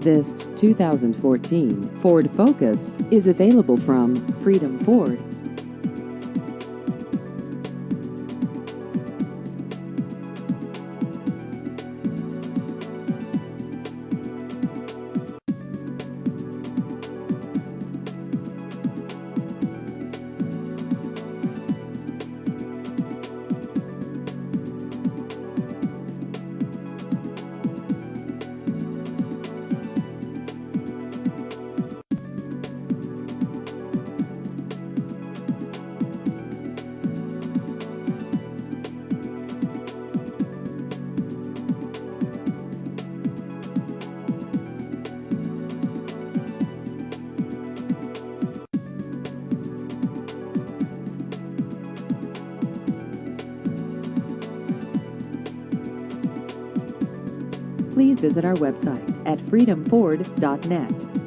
This 2014 Ford Focus is available from Freedom Ford. Please visit our website at freedomford.net.